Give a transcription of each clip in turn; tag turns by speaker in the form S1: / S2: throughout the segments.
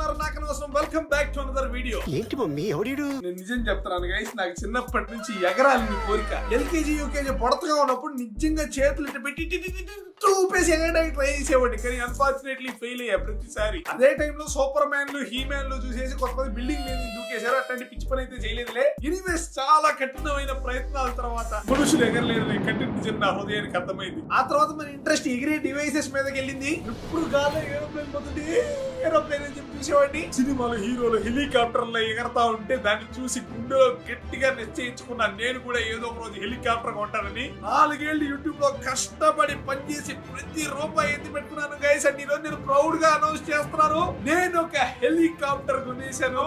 S1: ఉన్నారు నాకు అవసరం. Welcome back to another video.
S2: ఏంటి మమ్మీ ఎవడు?
S1: నేను నిజం చెప్తున్నాను గైస్, నాకు చిన్నప్పటి నుంచి ఎగరాలని కోరిక. ఎల్కేజీ యూకేజీ పొడతగా ఉన్నప్పుడు నిజంగా చేతులు ఇట్లా పెట్టి ఊపేసి ఎగరడానికి ట్రై చేసేవాడిని, కానీ అన్ఫార్చునేట్లీ ఫెయిల్ అయ్యా ప్రతిసారి. అదే టైంలో సూపర్ మ్యాన్లు హీ మ్యాన్లు చూసేసి కొంతమంది బిల్డింగ్ మీద దూకేశారు. అట్లాంటి పిచ్చి పని అయితే చేయలేదులే. ఎనీవేస్ చాలా కఠినమైన ప్రయత్నాల తర్వాత మనుషులు ఎగరలేదు కఠిన నిజం నా హృదయానికి అర్థమైంది. ఆ తర్వాత మన ఇంట్రెస్ట్ ఎగిరే డివైసెస్ మీదకి వెళ్ళింది. ఇప్పుడు గాల్లో ఏరోప్లేన్ పోతుంది, ఏరోప్లేన్ అని చెప్పి చూసేవాడిని. సినిమాలో హీరోలు హెలికాప్టర్ లో ఎగరతా ఉంటే దాన్ని చూసి గుండెలో గట్టిగా నిశ్చయించుకున్నాను, నేను కూడా ఏదో ఒక రోజు హెలికాప్టర్ కొంటానని. 4 ఏళ్ళు యూట్యూబ్ లో కష్టపడి పనిచేసి ప్రతి రూపాయి ఎత్తి పెట్టుకున్నాను గైస్. అండ్ ఈరోజు నేను ప్రౌడ్ గా అనౌన్స్ చేస్తున్నాను, నేను ఒక హెలికాప్టర్ కొనేశాను.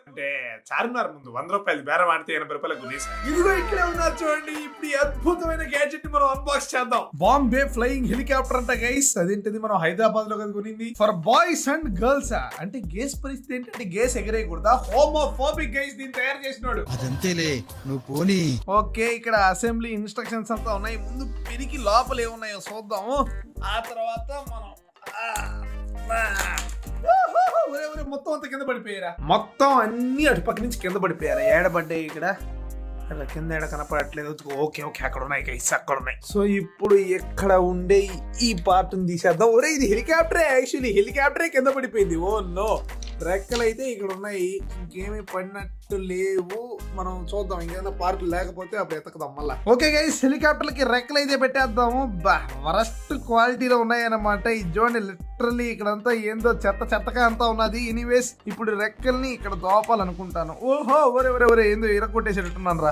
S1: అంటే చార్మినార్ ముందు 100 రూపాయలు బేరం ఆడితే 80 రూపాయలు కొనేసాను. ఇదిగో ఇక్కడే ఉన్నారు చూడండి. ఇప్పుడు ఈ అద్భుతమైన గ్యాడ్జెట్ మనం అన్బాక్స్ చేద్దాం. బాంబే ఫ్లయింగ్ హెలికాప్టర్ అంట గైస్. అదేంటిది మనం హైదరాబాద్ లో కదా కొనింది. For boys and girls. అంటే గేస్ పరిస్థితి ఏంటంటే గేస్ ఎగరేయకూడదా? హోమోఫోబిక్ గైస్ దీన్ని తయారు చేసినాడు.
S2: అదంతేలే, నువ్వు పోనీ.
S1: ఓకే, ఇక్కడ అసెంబ్లీ ఇన్స్ట్రక్షన్స్ అంతా ఉన్నాయి. ముందు పెరికి లోపల ఏమున్నాయో చూద్దాము. ఆ తర్వాత మనం మొత్తం అంతా కింద పడిపోయారా? మొత్తం అన్ని అటుపక్క నుంచి కింద పడిపోయారా? ఏడబడ్డాయి ఇక్కడ కింద ఏడ కనపడట్లేదు. ఓకే అక్కడ ఉన్నాయి గైస్, అక్కడ ఉన్నాయి. సో ఇప్పుడు ఎక్కడ ఉండే ఈ పార్ట్ తీసేద్దాం. ఒరే ఇది హెలికాప్టరే, యాక్చువల్లీ హెలికాప్టరే కింద పడిపోయింది. ఓ నో, రెక్కలు అయితే ఇక్కడ ఉన్నాయి, ఇంకేమీ పడినట్టు లేవు. మనం చూద్దాం, ఇంకేమైనా పార్ట్ లేకపోతే అప్పుడు ఎతకదాం మళ్ళా. ఓకే గైస్, హెలికాప్టర్లకి రెక్కలు అయితే పెట్టేద్దాము. వరస్ట్ క్వాలిటీలో ఉన్నాయి అన్నమాట. ఈ చూడండి, లిటరల్లీ ఇక్కడంతా ఏందో చెత్తగా అంతా ఉన్నది. ఎనీవేస్ ఇప్పుడు రెక్కల్ని ఇక్కడ దోపాలనుకుంటాను. ఓహో ఒరే ఏందో ఇరగొట్టేసేటట్టున్నాను రా.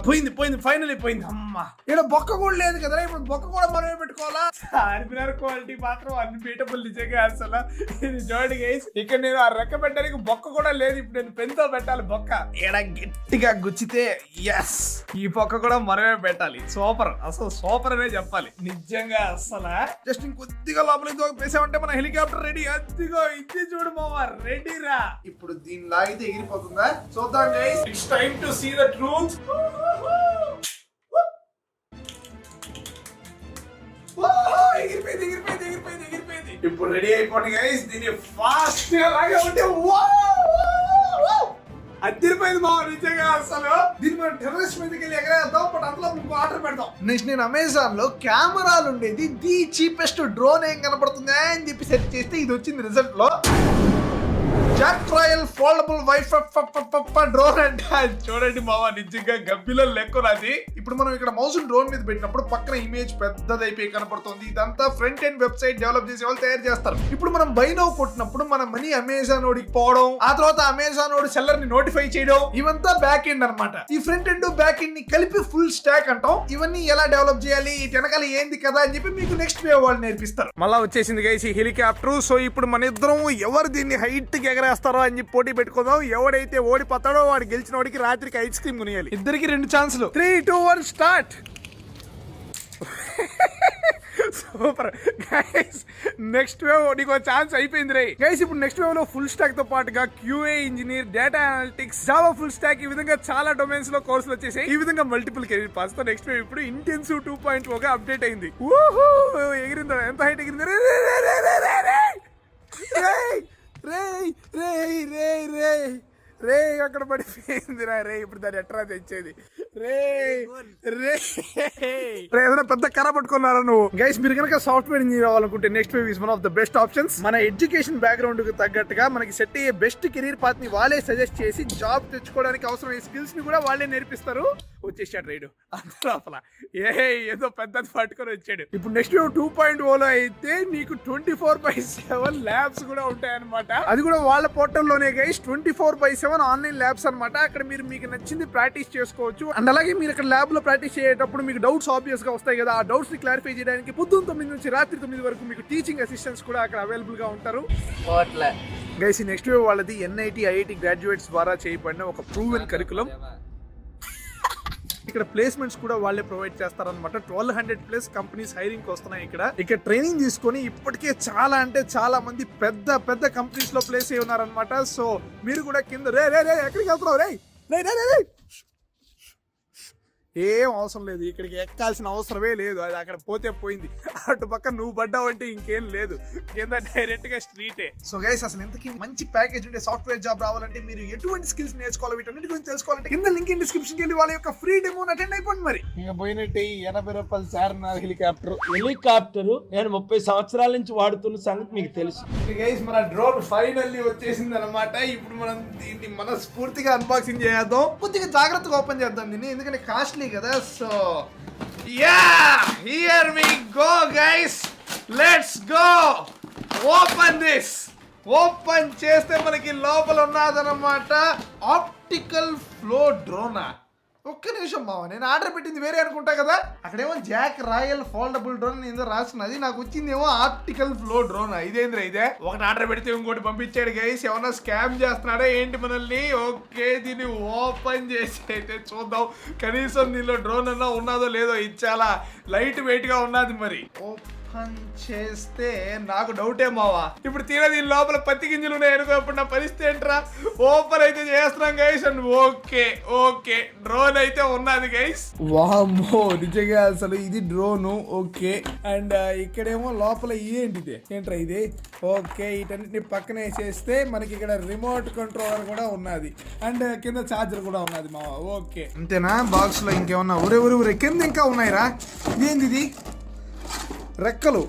S1: పోయింది ఫైనలీ పోయింది. అమ్మా, ఇక్కడ బొక్క కూడా లేదు కదా, ఇప్పుడు బొక్క కూడా మనమే పెట్టుకోవాలా? చార్మినార్ క్వాలిటీ మాత్రం అన్బీటబుల్ నిజంగా. అసలు ఇది చూడండి గైస్, ఇక్కడ నేను ఆ రెక్క పెట్టడానికి బొక్క కూడా లేదు. ఇప్పుడు నేను పెన్తో పెట్టాలి బొక్క. ఇక్కడ గట్టిగా గుచ్చితే ఎస్, ఈ బొక్క కూడా మనమే పెట్టాలి. సూపర్, అసలు సూపర్ అనే చెప్పాలి నిజంగా. అసలు జస్ట్ ఇంకొద్దిగా లోపల పేసామంటే మన హెలికాప్టర్ రెడీ. అదిగో ఇది చూడు మావా, రెడీ రా. ఇప్పుడు దీని లాగితే ఎగిరిపోతుందా? చూద్దాం guys. It's time to see the truth. ఎగిరిపోయింది. ఇప్పుడు రెడీ అయిపోండి గైస్. దీన్ని ఫాస్ట్ గా లాగా ఉంటే అదిరిపోయింది మా నిజంగా. అసలు దీన్ని మనం టెర్రస్ మీదకి వెళ్ళి ఎగరేద్దాం. బట్ అందులో ఇంకో ఆర్డర్ పెడదాం. నెక్స్ట్ నేను అమెజాన్ లో కెమెరాలు ఉండేది ది చీపెస్ట్ డ్రోన్ ఏం కనపడుతుంది అని చెప్పి సెర్చ్ చేస్తే ఇది వచ్చింది రిజల్ట్ లో. Jack trial foldable wifi drone అంటే చూడండి మావా, నిజంగా గబ్బిలో లెక్కరాది. ఇప్పుడు మనం ఇక్కడ మౌస్ డ్రోన్ మీద పెట్టినప్పుడు పక్కన ఇమేజ్ పెద్దదైపోయి కనపడుతుంది. ఇదంతా ఫ్రంట్ ఎండ్ వెబ్సైట్ డెవలప్ చేసే వాళ్ళు తయారు చేస్తారు. ఇప్పుడు మనం బై నౌ కొట్టినప్పుడు మన మనీ అమెజాన్ ఓడికి పోవడం, ఆ తర్వాత అమెజాన్ ఓడి సెల్లర్ ని నోటిఫై చేయడం, ఇవంతా బ్యాక్ ఎండ్ అనమాట. ఈ ఫ్రంట్ ఎండ్ బ్యాక్ ఎండ్ ని కలిపి ఫుల్ స్టాక్ అంటాం. ఇవన్నీ ఎలా డెవలప్ చేయాలి, ఇటు వెనకాల ఏంది కదా అని చెప్పి మీకు నెక్స్ట్ వేవ్ వాళ్ళు నేర్పిస్తారు. మళ్ళా వచ్చేసింది గైస్ ఈ హెలికాప్టర్. సో ఇప్పుడు మన ఇద్దరం ఎవరు దీన్ని హైట్ కి ఎగరేస్తారో అని చెప్పి పోటీ పెట్టుకుందాం. ఎవడైతే ఓడిపోతాడో వాడు గెలిచిన వాడికి రాత్రికి ఐస్ క్రీమ్ కొనియాలి. ఇద్దరికి 2 ఛాన్సులు. 3, 2, 1 start. Super guys, next wave నీకు ఛాన్స్ అయిపోయింది రే గైస్. ఇప్పుడు నెక్స్ట్ వేవ్ లో ఫుల్ స్టాక్ తో పాటుగా QA engineer, data analytics, Java full stock, ఈ విధంగా చాలా డొమైన్స్ లో కోర్సులు వచ్చేసాయి. ఈ విధంగా మల్టిపుల్ కెరీర్ పాస్ తో నెక్స్ట్ వేవ్ ఇప్పుడు ఇంటెన్సివ్ 2.0 గా అప్డేట్ అయింది. ఎగిరిందా? ఎంత హైట్ ఎగిరింది? రే అక్కడ పడిపోయింది రే. ఇప్పుడు దాన్ని ఎట్రా తెచ్చేది? ఏదైనా పెద్ద కర పట్టుకున్నారా నువ్వు? గైస్ మీరు కనుక సాఫ్ట్వేర్ ఇంజనీర్ అవ్వాలనుకుంటే next wave is one of the best options. మన ఎడ్యుకేషన్ బ్యాక్గ్రౌండ్ కి తగ్గట్టుగా మనకి సెట్ అయ్యే బెస్ట్ కెరీర్ పాత్ ని వాళ్ళే సజెస్ట్ చేసి జాబ్ తెచ్చుకోవడానికి అవసరమైన స్కిల్స్ ని కూడా వాళ్ళే నేర్పిస్తారు. వచ్చేసాడు రైడు అందరూ. ఏదో పెద్దది పట్టుకొని వచ్చాడు. ఇప్పుడు నెక్స్ట్ వేవ్ 2.0 లో అయితే నీకు 24/7 ల్యాబ్స్ కూడా ఉంటాయన్నమాట. అది కూడా వాళ్ళ పోర్టల్లోనే గైస్. 24/7 ఆన్లైన్ ల్యాబ్స్ అనమాట. అక్కడ మీరు మీకు నచ్చింది ప్రాక్టీస్ చేసుకోవచ్చు. అండ్ అలాగే మీరు ఇక్కడ ల్యాబ్ లో ప్రాక్టీస్ చేసేటప్పుడు మీకు డౌట్స్ ఆబ్వియస్ గా వస్తాయి కదా, ఆ డౌట్స్ ని క్లారిఫై చేయడానికి పొద్దున్న 9 నుంచి రాత్రి 9 వరకు మీకు టీచింగ్ అసిస్టెంట్స్ కూడా అక్కడ అవైలబుల్ గా ఉంటారు. గైస్ ఈ నెక్స్ట్ వేవ్ వాళ్ళది NIT, IIT గ్రాడ్యుయేట్స్ ద్వారా చేయబడిన ఒక ప్రూవెన్ కరికులం. ఇక్కడ ప్లేస్మెంట్స్ కూడా వాళ్ళే ప్రొవైడ్ చేస్తారనమాట. 1200+ కంపెనీస్ హైరింగ్ వస్తున్నాయి ఇక్కడ ట్రైనింగ్ తీసుకొని ఇప్పటికే చాలా అంటే చాలా మంది పెద్ద కంపెనీస్ లో ప్లేస్ అయి ఉన్నారనమాట. సో మీరు కూడా కింద రే ఎక్కడికి వెళ్తున్నావు రే ఏం అవసరం లేదు, ఇక్కడికి ఎక్కాల్సిన అవసరమే లేదు, అది అక్కడ పోతే పోయింది. అటు పక్క నువ్వు పడ్డావంటే ఇంకేం లేదు, కింద డైరెక్ట్ గా స్ట్రీటే. సో గైస్ అసలు ఇంతకీ మంచి ప్యాకేజ్ ఉండే సాఫ్ట్వేర్ జాబ్ రావాలంటే మీరు ఎటువంటి స్కిల్స్ నేర్చుకోవాలి, వీటన్నిటి గురించి తెలుసుకోవాలంటే కింద లింక్ ఇన్ డిస్క్రిప్షన్ కి వెళ్ళి వాళ్ళ యొక్క ఫ్రీ డెమో అటెండ్ అయిపోండి. మరి ఇంకా పోయినట్టే 80 రూపాయలు చార్మినార్
S3: హెలికాప్టర్ నేను 30 సంవత్సరాల నుంచి వాడుతున్న సంగతి మీకు తెలుసు.
S1: గైస్ మన డ్రోన్ ఫైనల్లీ వచ్చేసింది అనమాట. ఇప్పుడు మనం దీన్ని మనస్ఫూర్తిగా అన్బాక్సింగ్ చేద్దాం, కొద్దిగా జాగ్రత్తగా ఓపెన్ చేద్దాం దీన్ని, ఎందుకంటే కాస్ట్లీ కదా. So ya here we go guys, let's go open this. Open చేస్తే మనకి లోపల ఉన్నదన్నమాట ఆప్టికల్ ఫ్లో డ్రోనా. ఒక్క నిమిషం మావా, నేను ఆర్డర్ పెట్టింది వేరే అనుకుంటా కదా, అక్కడేమో జాక్ రాయల్ ఫోల్డబుల్ డ్రోన్ ఏదో రాస్తున్నది, నాకు వచ్చిందేమో ఆప్టికల్ ఫ్లో డ్రోన్. ఇదేంద్రా ఇదే, ఒకటి ఆర్డర్ పెడితే ఇంకోటి పంపించాడు గైస్. ఏమన్నా స్కామ్ చేస్తున్నాడా ఏంటి మనల్ని? ఓకే దీన్ని ఓపెన్ చేసి అయితే చూద్దాం, కనీసం దీనిలో డ్రోన్ అన్నా ఉన్నదో లేదో. ఇది చాలా లైట్ వెయిట్ గా ఉన్నది. మరి ఓపెన్ చేస్తే నాకు డౌటే మావా, ఇప్పుడు తీరా దీని లోపల పత్తి గింజలు ఉన్నాయి అనుకో, ఇప్పుడు నా పరిస్థితి ఏంట్రా? ఓపెన్ అయితే చేస్తున్నాం guys, and okay okay drone అయితే ఉన్నది గైస్. వామ్మో నిజంగా అసలు ఇది డ్రోను. ఓకే అండ్ ఇక్కడేమో లోపల ఇదేంటిది ఏంట్రా ఇది? ఓకే వీటన్నిటిని పక్కన వేసేస్తే మనకి ఇక్కడ రిమోట్ కంట్రోలర్ కూడా ఉన్నది అండ్ కింద ఛార్జర్ కూడా ఉన్నది మావా. ఓకే అంతేనా? బాక్స్ లో ఇంకేమన్నా ఊరే కింద ఇంకా ఉన్నాయిరా. ఇదేంది ఇది? రెక్కలు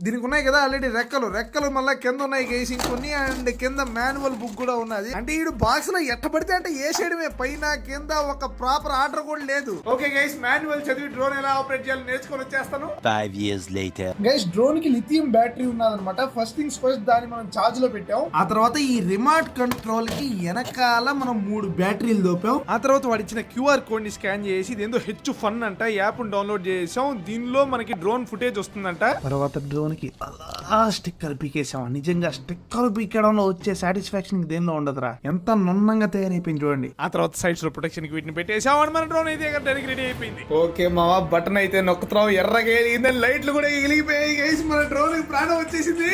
S1: దీనికి ఉన్నాయి కదా ఆల్రెడీ. రెక్కలు మళ్ళీ కింద ఉన్నాయి గైస్ ఇంకొన్ని, అండ్ కింద మాన్యువల్ బుక్ కూడా ఉన్నది. అంటే ఈ బాక్స్ లో ఎట్ట పడితే అంటే వేసేయడమే, పైన కింద ఒక ప్రాపర్ ఆర్డర్ కూడా లేదు. ఓకే గైస్ మాన్యువల్ చదివి డ్రోన్ ఎలా ఆపరేట్ చేయాలో నేర్చుకొని వచ్చేస్తాను.
S2: 5 years later.
S1: గైస్ డ్రోన్ కి లిథియం బ్యాటరీ ఉన్నదన్నమాట. ఫస్ట్ థింగ్స్ ఫస్ట్ దాన్ని మనం ఛార్జ్ లో పెట్టాం. ఆ తర్వాత ఈ రిమోట్ కంట్రోల్ కి వెనకాల మనం 3 బ్యాటరీలు దోపాం. ఆ తర్వాత వాడు ఇచ్చిన క్యూఆర్ కోడ్ ని స్కాన్ చేసి ఇదేందో హెచ్ ఫన్ అంట యాప్ డౌన్లోడ్ చేసాం. దీనిలో మనకి డ్రోన్ ఫుటేజ్ వస్తుందంట. తర్వాత డ్రోన్ కి అలా స్టిక్కర్ పీకేసాం. నిజంగా స్టిక్కర్ పీకడంలో వచ్చే సాటిస్ఫాక్షన్ దేనిలో ఉండదురా, ఎంత నున్నంగా తయారైపోయింది చూడండి. ఆ తర్వాత సైడ్స్ లో ప్రొటెక్షన్ కి వీటిని పెట్టేసాం అండ్ మన డ్రోన్ అయితే రెడీ అయిపోయింది. ఓకే మావా బటన్ అయితే నొక్కుతాం, ఎర్రగా వెలిగిందని లైట్లు కూడా వెలిగిపోయాయి గైస్. మన డ్రోన్ ప్రాణం వచ్చేసింది.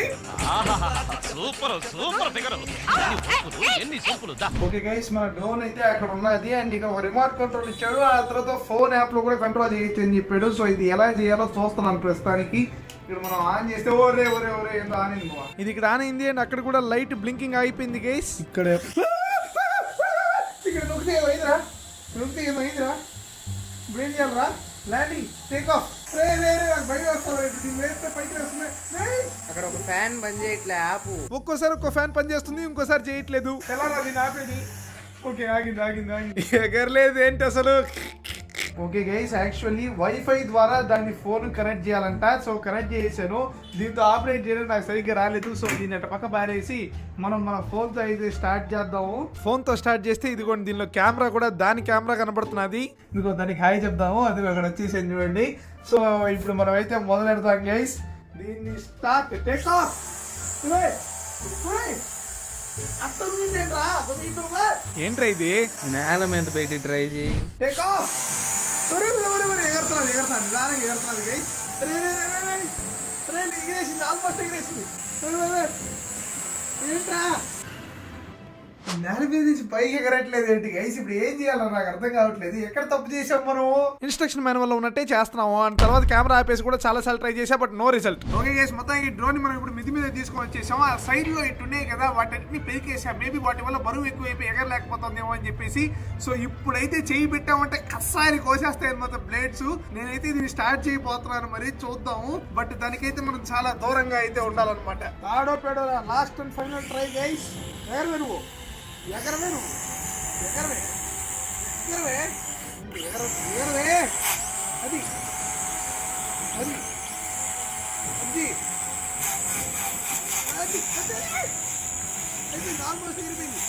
S1: ఓకే గైస్ మన డ్రోన్ అయితే అక్కడ ఉన్నది అండ్ ఇక రిమోట్ కంట్రోల్ ఇచ్చాడు. ఆ తర్వాత ఫోన్ యాప్ లో కూడా కంట్రోల్ చేయొచ్చు అని చెప్పాడు. సో ఇది ఎలా చేయాలో చూస్తున్నాను ప్రస్తుతానికి. ఇక్కడ మనం ఆన్ చేస్తే ఓరే ఏందో ఆన్ అయింది. ఇది ఇక్కడ ఆన్ అయింది అండ్ అక్కడ కూడా లైట్ బ్లింకింగ్ అయిపోయింది గైస్. ఇక్కడ నొక్కితే ఏమైందిరా? ఇప్పుడు ఏం చేయాలరా? Landing take off.
S4: అక్కడ ఒక ఫ్యాన్ పని చేయట్లే ఆపు.
S1: ఒక్కోసారి ఒక్కో ఫ్యాన్ పని చేస్తుంది, ఇంకోసారి చేయట్లేదు. ఎలా అది ఆపేది? ఓకే ఆగింది. ఎగరలేదు ఏంటి అసలు? ఓకే గైస్ యాక్చువల్లీ వైఫై ద్వారా దాన్ని ఫోన్ కనెక్ట్ చేయాలంట. సో కనెక్ట్ చేసాను, దీంతో ఆపరేట్ చేయడం నాకు సరిగ్గా రాలేదు. సో దీన్ని అట్ట పక్క పారేసి మనం మన ఫోన్తో అయితే స్టార్ట్ చేద్దాము. ఫోన్తో స్టార్ట్ చేస్తే ఇదిగోండి దీనిలో కెమెరా కూడా దాని కెమెరా కనబడుతున్నది. ఇదిగో దానికి హాయ్ చెప్దాము. అది అక్కడ వచ్చేసి చూడండి. సో ఇప్పుడు మనం అయితే మొదలెడతాం గైస్. దీన్ని స్టార్ట్ టేక్ ఆఫ్. ఏంట్రా ఇది?
S4: నేల మీద పెట్టి ట్రై చేయి.
S1: Take off. ఏంట్రా నేల మీద నుంచి పైకి ఎగరట్లేదు ఏంటి గైస్? ఇప్పుడు ఏం చేయాలో నాకు అర్థం కావట్లేదు. ఎక్కడ తప్పు చేసాం మనం? ఇన్స్ట్రక్షన్ మాన్యువల్ లో ఉన్నట్టే చేస్తున్నాము. అండ్ తర్వాత కెమెరా ఆపేసి కూడా చాలా సార్లు ట్రై చేసా, but no result. Okay guys మొత్తం ఈ డ్రోన్ మనం ఇప్పుడు మిది మీద తీసుకొని వచ్చేసాం. ఆ సైడ్ లో ఇటు ఉన్నాయి కదా వాటిని పెరికేసాం. మేబీ వాటి వల్ల బరువు ఎక్కువైపోయి ఎగరలేకపోతుందేమో అని చెప్పేసి. సో ఇప్పుడైతే చేయి పెట్టామంటే కసారి కోసేస్తాయి అనమాట బ్లేడ్స్. నేనైతే దీన్ని స్టార్ట్ చేయబోతున్నాను, మరి చూద్దాము. బట్ దానికైతే మనం చాలా దూరంగా అయితే ఉండాలన్నమాట. తాడో పేడో last and final try guys. ఎగరవే అది నార్మల్ తీరిపోయింది.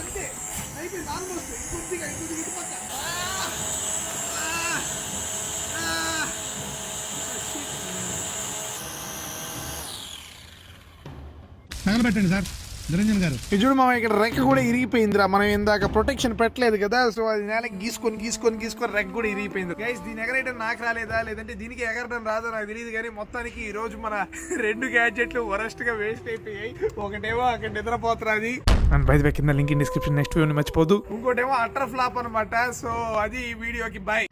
S1: అంతే అయిపోయింది ఆల్మోస్ట్. ఇంకొద్దిగా ఇటు పక్క
S5: తగలబెట్టండి సార్,
S2: నిరంజన్ గారు
S1: ఇది చూడు మామ, ఇక్కడ రెక్క కూడా ఇరిగిపోయిందిరా. మనం ఇందాక ప్రొటెక్షన్ పెట్టలేదు కదా, సో అది నేలకి గీసుకొని రెక్క కూడా ఇరిగిపోయింది. గైస్ దీని ఎగరేయడం నాకు రాలేదా లేదంటే దీనికి ఎగరడం రాదో నాకు తెలియదు, కానీ మొత్తానికి ఈ రోజు మన 2 గ్యాడ్జెట్లు వరస్ట్ గా వేస్ట్ అయిపోయాయి. ఒకటేమో అక్కడ నిద్రపోతున్నది అండ్ బై ద వే కింద link in description, next video మర్చిపోదు. ఇంకోటేమో అటర్ ఫ్లాప్ అనమాట. సో అది ఈ వీడియోకి బై.